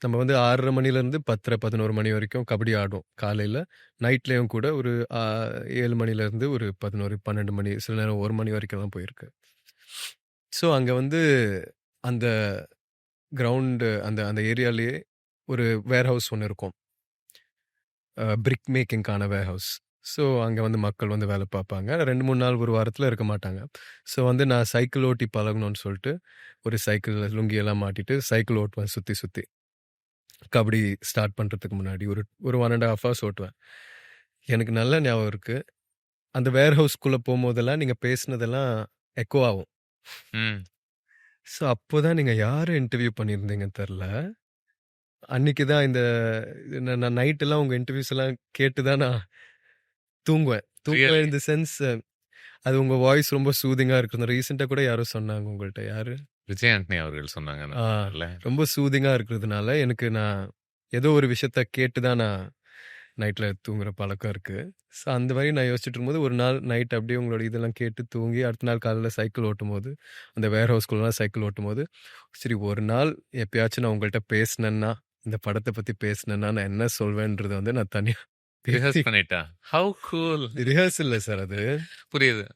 நம்ம வந்து 6:30 மணிலேருந்து 10:30, 11 மணி வரைக்கும் கபடி ஆடுவோம் காலையில. நைட்லயும் கூட ஒரு 7 மணிலேருந்து ஒரு 11, 12 மணி, சில நேரம் 1 மணி வரைக்கும்லாம் போயிருக்கு. ஸோ அங்க வந்து அந்த கிரவுண்டு அந்த அந்த ஏரியாலயே ஒரு வேர்ஹவுஸ் ஒண்ணு இருக்கும். பிரிக் மேக்கிங்க்கான வேர்ஹவுஸ். ஸோ அங்க வந்து மக்கள் வந்து வேலை பார்ப்பாங்க. 2, 3 நாள் ஒரு வாரத்துல இருக்க மாட்டாங்க. ஸோ வந்து நான் சைக்கிள் ஓட்டி பழகணும்னு சொல்லிட்டு, ஒரு சைக்கிள் லுங்கியெல்லாம் மாட்டிட்டு சைக்கிள் ஓட்டுவேன் சுத்தி சுத்தி. கபடி ஸ்டார்ட் பண்றதுக்கு முன்னாடி ஒரு ஒரு 1 1/2 ஹவர்ஸ் ஓட்டுவேன். எனக்கு நல்ல ஞாபகம் இருக்கு. அந்த வேர்ஹவுஸ்க்குள்ள போம்போதெல்லாம் நீங்க பேசினதெல்லாம் எக்கோ ஆகும். ம். ஸோ அப்போதான் நீங்க யார இன்டர்வியூ பண்ணியிருந்தீங்கன்னு தெர்ல. அன்னைக்கு தான் இந்த நான் நைட்டெல்லாம் உங்க இன்டர்வியூஸ் எல்லாம் கேட்டு தான் நான் தூங்குவேன். தூங்குவேன் ரியலி? இன் தி சென்ஸ் அது உங்க வாய்ஸ் ரொம்ப சூதிங்கா இருக்குன்னு ரீசென்ட்டா கூட யாரோ சொன்னாங்க உங்கள்ட்ட. யாரு? விஜய் ஆண்டனி அவர்கள் சொன்னாங்கன்னு ஆ நெனைக்கிறேன்ல. ரொம்ப சூதிங்கா இருக்கிறதுனால, எனக்கு நான் ஏதோ ஒரு விஷயத்த கேட்டு தான் நான் நைட்ல தூங்குற பழக்கம் இருக்கு. ஸோ அந்த மாரி நான் யோசிச்சுட்டு இருக்கும்போது, ஒரு நாள் நைட் அப்படியே உங்களோட இதெல்லாம் கேட்டு தூங்கி, அடுத்த நாள் காலையில சைக்கிள் ஓட்டும்போது, அந்த வேர் ஹவுஸ்குள்ளலாம் சைக்கிள் ஓட்டும்போது, சரி ஒரு நாள் எப்பயாச்சும் நான் உங்கள்ட்ட பேசினேன்னா, இந்த படத்த பத்தி பேசினேன்னா, நான் என்ன சொல்வேன்றத வந்து நான் தனியா பேசி ரிஹர்ஸ் பண்ணிட்டா? How cool! ரிஹர்சல் இல்ல சார் அது. புரியுது.